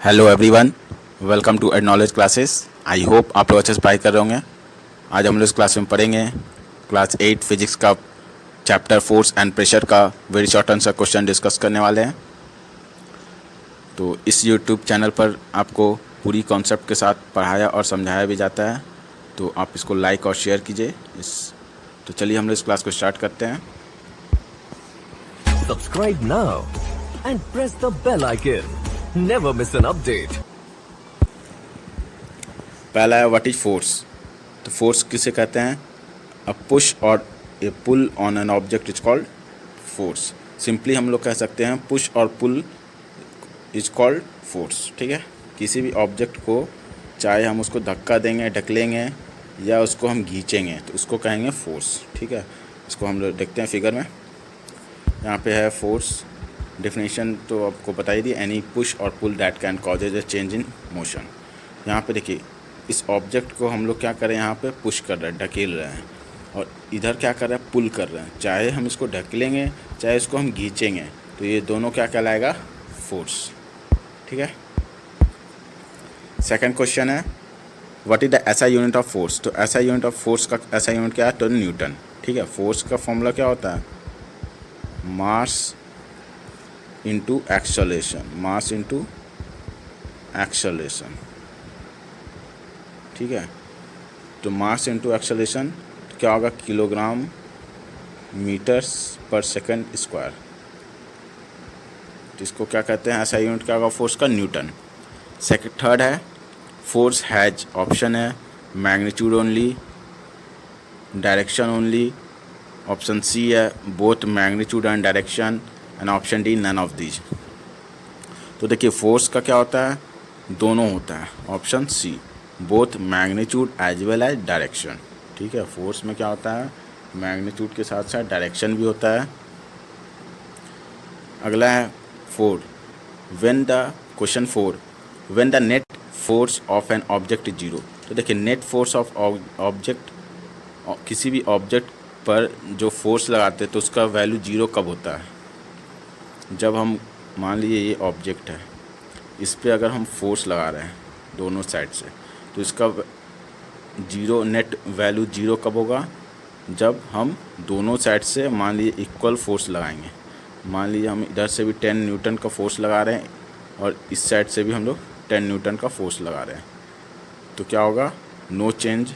Hello everyone, welcome to एडनॉलेज classes. I hope आप लोग अच्छे से पढ़ाई कर रहे होंगे। आज हम लोग इस क्लास में पढ़ेंगे क्लास 8 फिजिक्स का चैप्टर फोर्स एंड प्रेशर का very short answer question discuss करने वाले हैं। तो इस यूट्यूब चैनल पर आपको पूरी कॉन्सेप्ट के साथ पढ़ाया और समझाया भी जाता है, तो आप इसको लाइक और शेयर कीजिए। तो चलिए हम लोग इस क्लास को स्टार्ट करते हैं। Subscribe now and press the bell icon. Never miss an update. पहला है व्हाट इज फोर्स। तो फोर्स किसे कहते हैं? अ पुश और a pull on an object is called force. Simply हम लोग कह सकते हैं पुश और पुल इज कॉल्ड फोर्स। ठीक है, किसी भी ऑब्जेक्ट को चाहे हम उसको धक्का देंगे, ढकलेंगे या उसको हम खींचेंगे तो उसको कहेंगे फोर्स। ठीक है, इसको हम लोग देखते हैं फिगर में। यहाँ पे है फोर्स। डेफिनेशन तो आपको बता ही दी, एनी पुश और pull that can causes a change in motion. यहाँ पे देखिए, इस ऑब्जेक्ट को हम लोग क्या कर रहे हैं, यहाँ पे पुश कर रहे हैं, ढकेल रहे हैं, और इधर क्या कर रहे हैं, पुल कर रहे हैं। चाहे हम इसको ढकेलेंगे चाहे इसको हम खींचेंगे तो ये दोनों क्या कहलाएगा, फोर्स। ठीक है। सेकंड क्वेश्चन है what is the SI unit of force. तो एसआई यूनिट ऑफ फोर्स का एसआई यूनिट क्या है, तो न्यूटन। ठीक है, फोर्स का फॉर्मूला क्या होता है, mass into acceleration, mass into acceleration. ठीक है, तो मास इंटू एक्सेलरेशन क्या होगा, किलोग्राम मीटर्स पर सेकंड स्क्वायर। तो इसको क्या कहते हैं, ऐसा यूनिट क्या होगा फोर्स का, न्यूटन। थर्ड है फोर्स हैज, ऑप्शन है magnitude only, direction only, option C है both magnitude and direction, and option D none of these. तो देखिए फोर्स का क्या होता है, दोनों होता है। Option C both magnitude as well as direction. ठीक है, फोर्स में क्या होता है, मैग्नीट्यूड के साथ साथ डायरेक्शन भी होता है। अगला है question 4 when the net force of an object is zero. तो देखिए नेट फोर्स ऑफ ऑब्जेक्ट, किसी भी ऑब्जेक्ट पर जो फोर्स लगाते हैं तो उसका वैल्यू जीरो कब होता है, जब हम मान लीजिए ये ऑब्जेक्ट है, इस पे अगर हम फोर्स लगा रहे हैं दोनों साइड से तो इसका जीरो, नेट वैल्यू जीरो कब होगा, जब हम दोनों साइड से मान लीजिए इक्वल फोर्स लगाएंगे। मान लीजिए हम इधर से भी 10 न्यूटन का फोर्स लगा रहे हैं और इस साइड से भी हम लोग 10 न्यूटन का फोर्स लगा रहे हैं, तो क्या होगा, नो चेंज।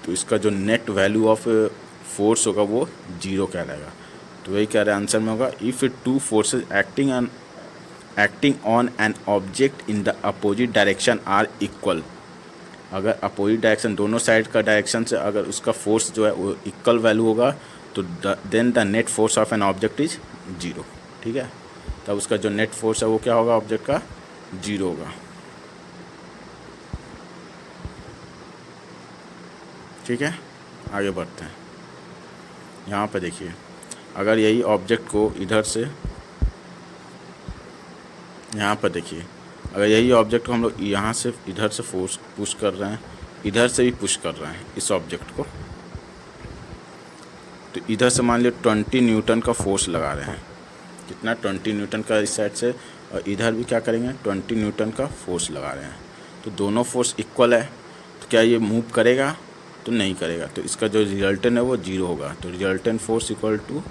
तो इसका जो नेट वैल्यू ऑफ फोर्स होगा वो जीरो कहलाएगा। तो वही कह रहे हैं आंसर में होगा, if two forces acting on an object in the opposite direction are equal. अगर अपोजिट डायरेक्शन, दोनों साइड का डायरेक्शन से अगर उसका फोर्स जो है वो इक्वल वैल्यू होगा तो then the net force of an object is zero. ठीक है, तब उसका जो नेट फोर्स है वो क्या होगा, ऑब्जेक्ट का जीरो होगा। ठीक है, आगे बढ़ते हैं। यहाँ पे देखिए, अगर यही ऑब्जेक्ट को इधर से, यहाँ पर देखिए, अगर यही ऑब्जेक्ट को हम लोग यहाँ से इधर से फोर्स पुश कर रहे हैं, इधर से भी पुश कर रहे हैं इस ऑब्जेक्ट को, तो इधर से मान लीजिए 20 न्यूटन का फोर्स लगा रहे हैं। कितना, 20 न्यूटन का इस साइड से, और इधर भी क्या करेंगे, 20 न्यूटन का फोर्स लगा रहे हैं। तो दोनों फोर्स इक्वल है, तो क्या ये मूव करेगा, तो नहीं करेगा। तो इसका जो रिजल्टेंट है वो जीरो होगा। तो resultant force equal to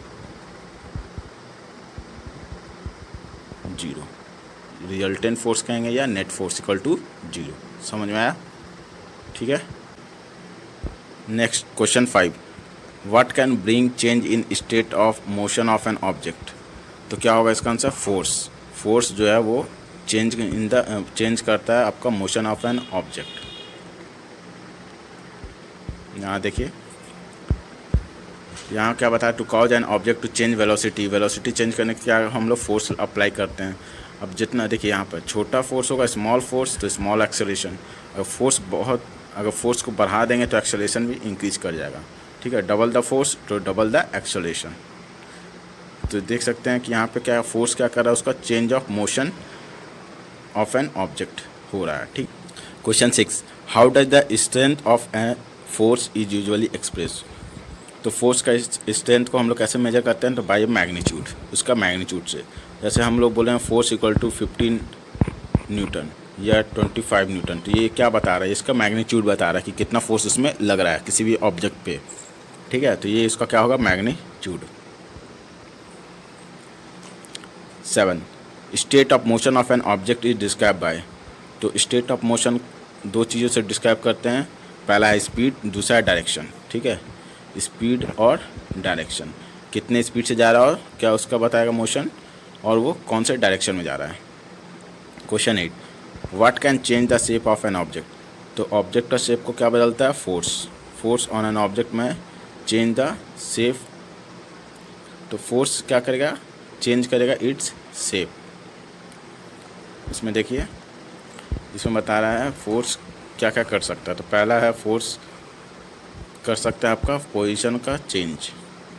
zero, resultant force कहेंगे या net force equal to zero. समझ में आया? ठीक है। Next question 5 what can bring change in state of motion of an object. तो क्या होगा इसका आंसर, फोर्स। फोर्स जो है वो चेंज करता है आपका मोशन ऑफ एन ऑब्जेक्ट। यहाँ देखिए, यहाँ क्या बताया, to cause an object to change velocity. Velocity change करने के क्या हम लोग फोर्स अप्लाई करते हैं। अब जितना देखिए यहाँ पर छोटा फोर्स होगा, स्मॉल फोर्स, तो स्मॉल एक्सेलरेशन। अगर फोर्स को बढ़ा देंगे तो एक्सेलरेशन भी इंक्रीज कर जाएगा। ठीक है, डबल द फोर्स तो डबल द एक्सेलरेशन। तो देख सकते हैं कि यहाँ पे क्या फोर्स क्या कर रहा है, उसका change of motion of an object हो रहा है। ठीक। Question 6 how does the strength of a force is usually express. तो फोर्स का स्ट्रेंथ को हम लोग कैसे मेजर करते हैं, तो बाय मैग्नीट्यूड, उसका मैग्नीट्यूड से। जैसे हम लोग बोले हैं फोर्स इक्वल टू 15 न्यूटन या 25 न्यूटन। तो ये क्या बता रहा है, इसका मैग्नीट्यूड बता रहा है कि कितना फोर्स उसमें लग रहा है किसी भी ऑब्जेक्ट पे। ठीक है, तो ये इसका क्या होगा, magnitude. 7 state of motion of an object is describe by. तो स्टेट ऑफ मोशन दो चीज़ों से डिस्क्राइब करते हैं, पहला है स्पीड, दूसरा है डायरेक्शन। ठीक है, स्पीड और डायरेक्शन, कितने स्पीड से जा रहा है और क्या उसका बताएगा मोशन, और वो कौन से डायरेक्शन में जा रहा है। Question 8 what can change the shape of an object. तो ऑब्जेक्ट का शेप को क्या बदलता है, फोर्स ऑन एन ऑब्जेक्ट में चेंज द शेप। तो फोर्स क्या करेगा, चेंज करेगा इट्स शेप। इसमें देखिए, इसमें बता रहा है फोर्स क्या क्या कर सकता है। तो पहला है फोर्स कर सकता है आपका पोजीशन का चेंज,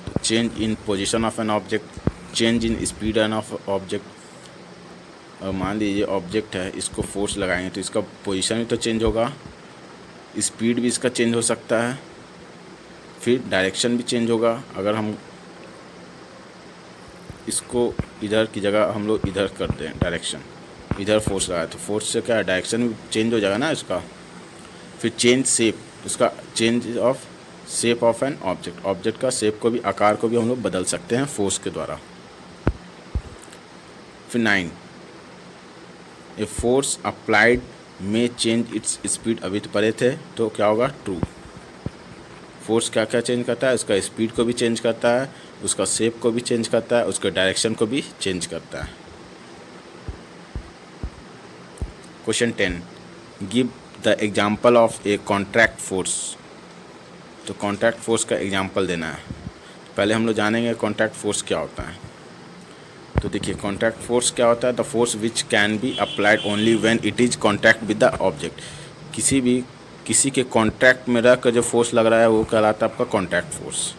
तो change in position of an object, change in speed an of object. और मान लीजिए ऑब्जेक्ट है, इसको फोर्स लगाएंगे तो इसका पोजीशन भी तो चेंज होगा, स्पीड भी इसका चेंज हो सकता है, फिर डायरेक्शन भी चेंज होगा। अगर हम इसको इधर की जगह हम लोग इधर कर दें, डायरेक्शन इधर फोर्स लगाए तो फोर्स से क्या डायरेक्शन भी चेंज हो जाएगा ना इसका। फिर चेंज शेप, इसका change of shape of an object, object का शेप को भी, आकार को भी हम लोग बदल सकते हैं फोर्स के द्वारा। फिर 9 ए फोर्स अप्लाइड में चेंज इट्स स्पीड। अभी तो पढ़े थे, तो क्या होगा, ट्रू। फोर्स क्या क्या चेंज करता है, उसका स्पीड को भी चेंज करता है, उसका शेप को भी चेंज करता है, उसके डायरेक्शन को भी चेंज करता है। Question 10 give the example of a contract force. तो कॉन्ट्रैक्ट फोर्स का एग्जाम्पल देना है। पहले हम लोग जानेंगे कॉन्ट्रैक्ट फोर्स क्या होता है। तो देखिए, कॉन्ट्रैक्ट फोर्स क्या होता है, the force which can be applied only when it is contact with the object. किसी के कॉन्टैक्ट में रख कर जो फोर्स लग रहा है वो कहलाता है आपका कॉन्टैक्ट फोर्स।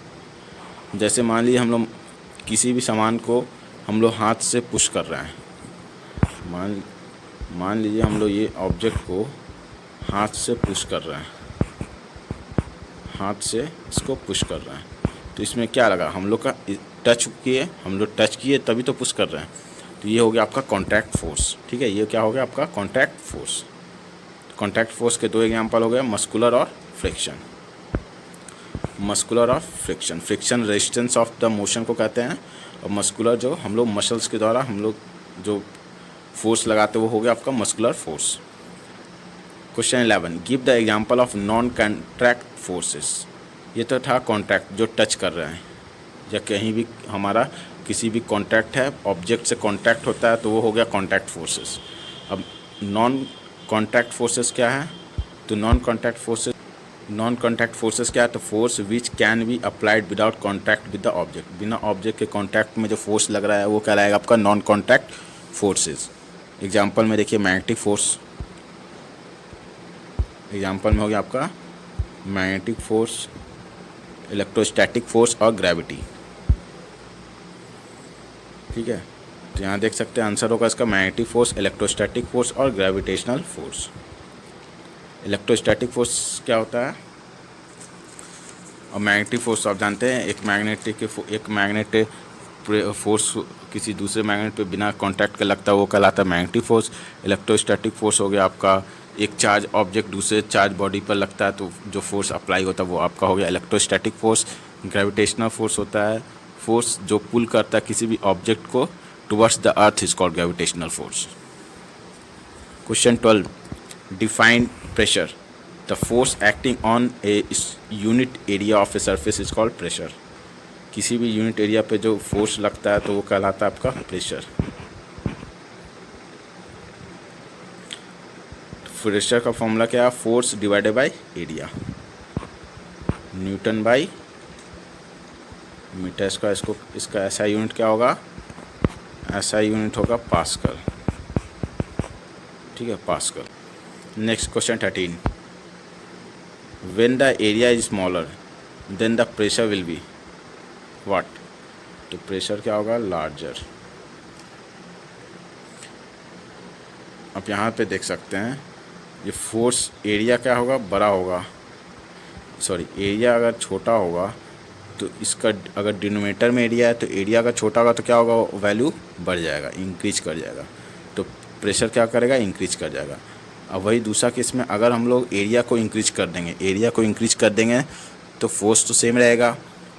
जैसे मान लीजिए हम लोग किसी भी सामान को हम लोग हाथ से पुश कर रहे हैं, मान लीजिए हम लोग ये ऑब्जेक्ट को हाथ से पुश कर रहे हैं, हाथ से इसको पुश कर रहे हैं, तो इसमें क्या लगा, हम लोग का टच किए तभी तो पुश कर रहे हैं। तो ये हो गया आपका कॉन्टैक्ट फोर्स। ठीक है, ये क्या हो गया आपका कॉन्टैक्ट फोर्स। कॉन्टैक्ट फोर्स के दो एग्जांपल हो गए, मस्कुलर और फ्रिक्शन। मस्कुलर और friction, friction resistance of the motion को कहते हैं, और मस्कुलर जो हम लोग मसल्स के द्वारा हम लोग जो फोर्स लगाते वो हो गया आपका muscular force. Question 11 give the example of non contact forces. ये तो था कॉन्टैक्ट, जो टच कर रहे हैं या कहीं भी हमारा किसी भी कॉन्टैक्ट है, ऑब्जेक्ट से कॉन्टैक्ट होता है, तो वो हो गया कॉन्टैक्ट फोर्सेस। अब नॉन कॉन्टैक्ट फोर्सेस क्या है, तो नॉन कॉन्टैक्ट फोर्सेस क्या है, तो force which can be applied without contact with the object. बिना ऑब्जेक्ट के कॉन्टैक्ट में जो फोर्स लग रहा है वो कहलाएगा आपका नॉन कॉन्टैक्ट फोर्सेस। एग्जाम्पल में देखिए, मैग्नेटिक फोर्स, एग्जाम्पल में हो गया आपका मैग्नेटिक फोर्स, इलेक्ट्रोस्टैटिक फोर्स और ग्रेविटी। ठीक है, तो यहाँ देख सकते हैं आंसर होगा इसका मैग्नेटिक फोर्स, इलेक्ट्रोस्टैटिक फोर्स और ग्रेविटेशनल फोर्स। इलेक्ट्रोस्टैटिक फोर्स क्या होता है और मैग्नेटिक फोर्स आप जानते हैं, एक मैग्नेट फोर्स किसी दूसरे मैग्नेट पे बिना कांटेक्ट के लगता है वो कहलाता है मैग्नेटिक फोर्स। इलेक्ट्रोस्टैटिक फोर्स हो गया आपका, एक चार्ज ऑब्जेक्ट दूसरे चार्ज बॉडी पर लगता है तो जो फोर्स अप्लाई होता है वो आपका हो गया इलेक्ट्रोस्टैटिक फोर्स। ग्रेविटेशनल फोर्स होता है फोर्स जो पुल करता है किसी भी ऑब्जेक्ट को towards the earth, is called gravitational force. Question 12 define pressure. The force acting on a unit area of a surface is called pressure. किसी भी यूनिट एरिया पे जो फोर्स लगता है तो वो कहलाता है आपका प्रेशर। प्रेशर का फॉर्मूला क्या है, force divided by area, newton by metre का। इसका ऐसा यूनिट क्या होगा, ऐसा यूनिट होगा पास्कल। ठीक है, pascal. Next question 13 when the area is smaller than the pressure will be what. तो प्रेशर क्या होगा, लार्जर। आप यहाँ पे देख सकते हैं ये फोर्स एरिया क्या होगा, बड़ा होगा, सॉरी एरिया अगर छोटा होगा तो इसका अगर डिनोमिनेटर में एरिया है तो एरिया अगर छोटा होगा तो क्या होगा, वैल्यू बढ़ जाएगा, इंक्रीज कर जाएगा। तो प्रेशर क्या करेगा, इंक्रीज कर जाएगा। अब वही दूसरा केस में अगर हम लोग एरिया को इंक्रीज कर देंगे तो फोर्स तो सेम रहेगा,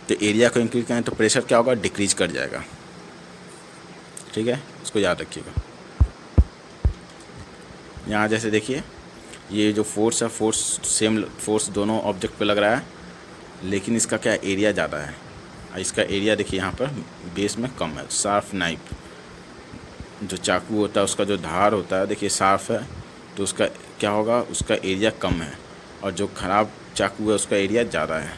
तो एरिया को इंक्रीज करें तो प्रेशर क्या होगा, डिक्रीज कर जाएगा। ठीक है, इसको याद रखिएगा। यहाँ जैसे देखिए ये जो फोर्स है, फोर्स सेम फोर्स दोनों ऑब्जेक्ट पे लग रहा है, लेकिन इसका क्या एरिया ज़्यादा है। इसका एरिया देखिए यहाँ पर बेस में कम है। शार्प नाइफ जो चाकू होता है उसका जो धार होता है देखिए शार्प है, तो उसका क्या होगा, उसका एरिया कम है, और जो ख़राब चाकू है उसका एरिया ज़्यादा है।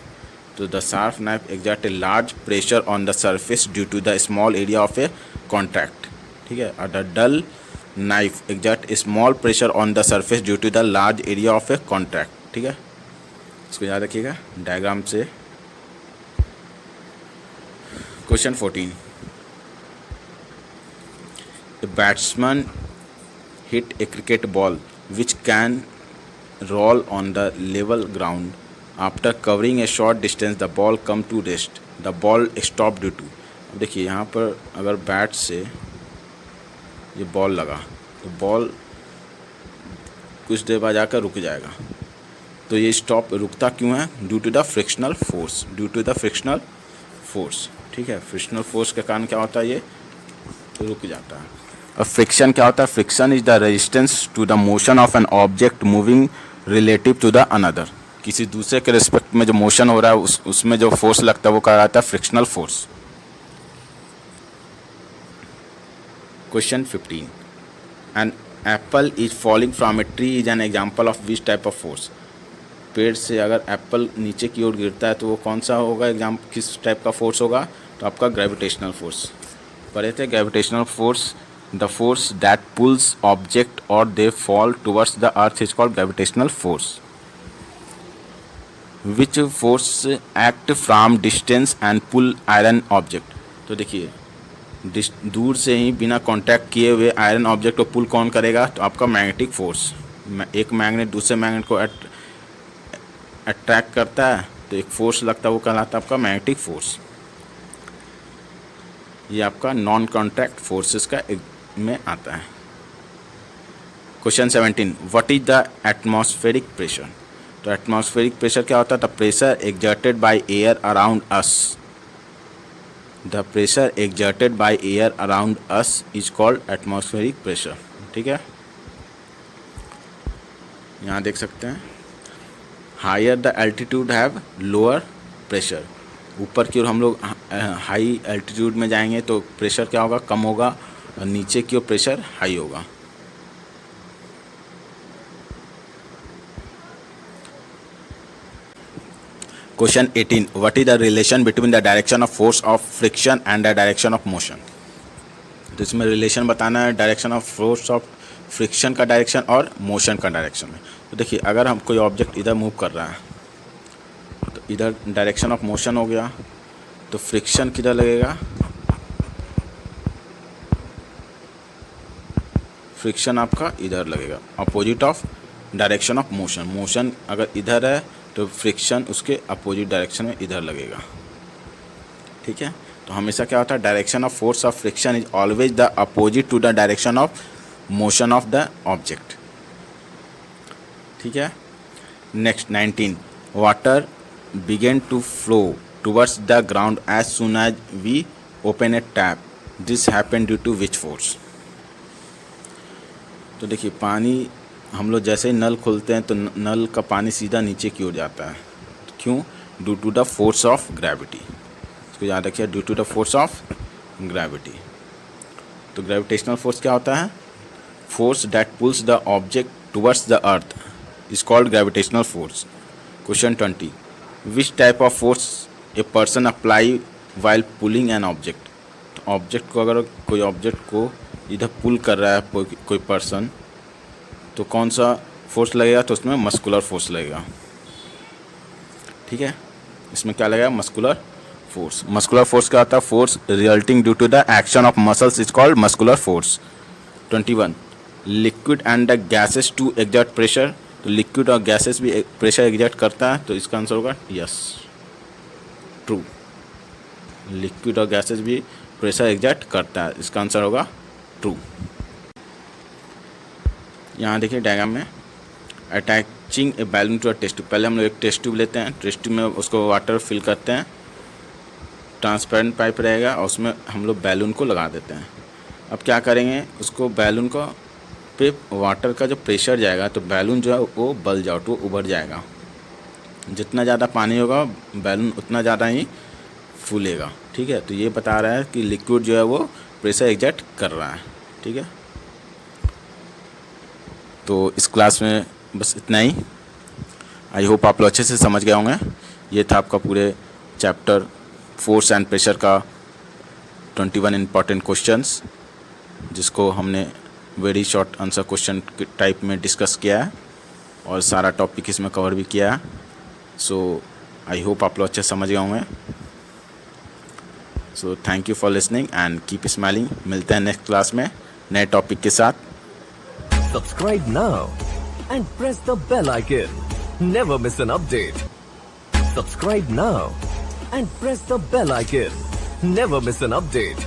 तो the sharp knife exert a large pressure on the surface due to the small area of a contact. ठीक है, और the dull knife exert a small pressure on the surface due to the large area of a contact. ठीक है, इसको याद रखिएगा diagram से। Question 14, a batsman hit a cricket ball which can roll on the level ground. After covering a short distance, the ball come to rest. The ball stopped due to। अब देखिए यहाँ पर अगर बैट से ये ball लगा तो ball कुछ देर बाद जाकर रुक जाएगा। तो ये स्टॉप रुकता क्यों है, due to the frictional force, due to the frictional force. ठीक है, फ्रिक्शनल फोर्स के कारण क्या होता है, ये रुक जाता है। और फ्रिक्शन क्या होता है, friction is the resistance to the motion of an object moving relative to the another. किसी दूसरे के रिस्पेक्ट में जो मोशन हो रहा है उसमें जो फोर्स लगता है वो कहलाता है frictional force. Question 15, an apple is falling from a tree is an example of which type of force. पेड़ से अगर एप्पल नीचे की ओर गिरता है तो वो कौन सा होगा, किस टाइप का फोर्स होगा, तो आपका ग्रेविटेशनल फोर्स। पढ़े थे gravitational force, the force that pulls object और they fall towards the earth is called gravitational force. Which force act from distance and pull iron object. तो देखिए दूर से ही बिना कांटेक्ट किए हुए आयरन ऑब्जेक्ट को पुल कौन करेगा, तो आपका मैग्नेटिक फोर्स। एक मैग्नेट दूसरे मैग्नेट को अट्रैक्ट करता है तो एक फोर्स लगता है, वो कहलाता है आपका मैग्नेटिक फोर्स। ये आपका नॉन कॉन्टैक्ट फोर्सेस का में आता है। Question 17, what is the atmospheric pressure. तो एटमॉस्फेरिक प्रेशर क्या होता है, the pressure exerted by air around us. The pressure exerted by air around us is called atmospheric pressure. ठीक है, यहाँ देख सकते हैं higher the altitude have lower pressure. ऊपर की ओर हम लोग हाई एल्टीट्यूड में जाएंगे तो प्रेशर क्या होगा, कम होगा, और नीचे की ओर प्रेशर हाई होगा। Question 18, what is the relation between the direction of force of friction and the direction of motion. तो इसमें रिलेशन बताना है direction of force of friction का डायरेक्शन और मोशन का डायरेक्शन में। तो देखिए अगर हम कोई ऑब्जेक्ट इधर मूव कर रहा है तो इधर डायरेक्शन ऑफ मोशन हो गया, तो फ्रिक्शन किधर लगेगा, फ्रिक्शन आपका इधर लगेगा, opposite of direction of motion. Motion अगर इधर है तो फ्रिक्शन उसके अपोजिट डायरेक्शन में इधर लगेगा। ठीक है, तो हमेशा क्या होता है, direction of force of friction is always the opposite to the direction of motion of the object. ठीक है, next 19, water begin to flow towards the ground as soon as we open a tap, this happen due to which force. तो देखिए पानी हम लोग जैसे ही नल खोलते हैं तो नल का पानी सीधा नीचे की ओर जाता है, क्यों, due to the force of gravity. इसको याद रखिए, due to the force of gravity. तो ग्रेविटेशनल फोर्स क्या होता है, force that pulls the object towards the earth is called gravitational force. Question 20, which type of force a person apply while pulling an object. तो object को अगर कोई object को इधर पुल कर रहा है कोई पर्सन, तो कौन सा फोर्स लगेगा, तो उसमें मस्कुलर फोर्स लगेगा। ठीक है, इसमें क्या लगेगा, मस्कुलर फोर्स। मस्कुलर फोर्स क्या होता है, force resulting due to the action of muscles is called muscular force. 21, liquid and the gases to exert pressure. तो लिक्विड और गैसेस भी प्रेशर एक्सर्ट करता है, तो इसका आंसर होगा यस, ट्रू। लिक्विड और गैसेस भी प्रेशर एक्सर्ट करता है, इसका आंसर होगा ट्रू। यहाँ देखिए डायग्राम में attaching a balloon to a test tube. पहले हम लोग एक टेस्ट ट्यूब लेते हैं, टेस्ट ट्यूब में उसको वाटर फिल करते हैं, ट्रांसपेरेंट पाइप रहेगा और उसमें हम लोग बैलून को लगा देते हैं। अब क्या करेंगे, उसको बैलून को पे वाटर का जो प्रेशर जाएगा तो बैलून जो है वो बल्ज आउट, वो उभर जाएगा। जितना ज़्यादा पानी होगा बैलून उतना ज़्यादा ही फूलेगा। ठीक है, तो ये बता रहा है कि लिक्विड जो है वो प्रेशर एग्जर्ट कर रहा है। ठीक है, तो इस क्लास में बस इतना ही। आई होप आप लोग अच्छे से समझ गए होंगे। ये था आपका पूरे चैप्टर फोर्स एंड प्रेशर का 21 इम्पॉर्टेंट क्वेश्चंस, जिसको हमने वेरी शॉर्ट आंसर क्वेश्चन के टाइप में डिस्कस किया है और सारा टॉपिक इसमें कवर भी किया है। सो आई होप आप लोग अच्छे समझ गए होंगे। So thank you for listening and keep smiling. मिलते हैं नेक्स्ट क्लास में नए टॉपिक के साथ। Subscribe now and press the bell icon. Never miss an update. Subscribe now and press the bell icon. Never miss an update.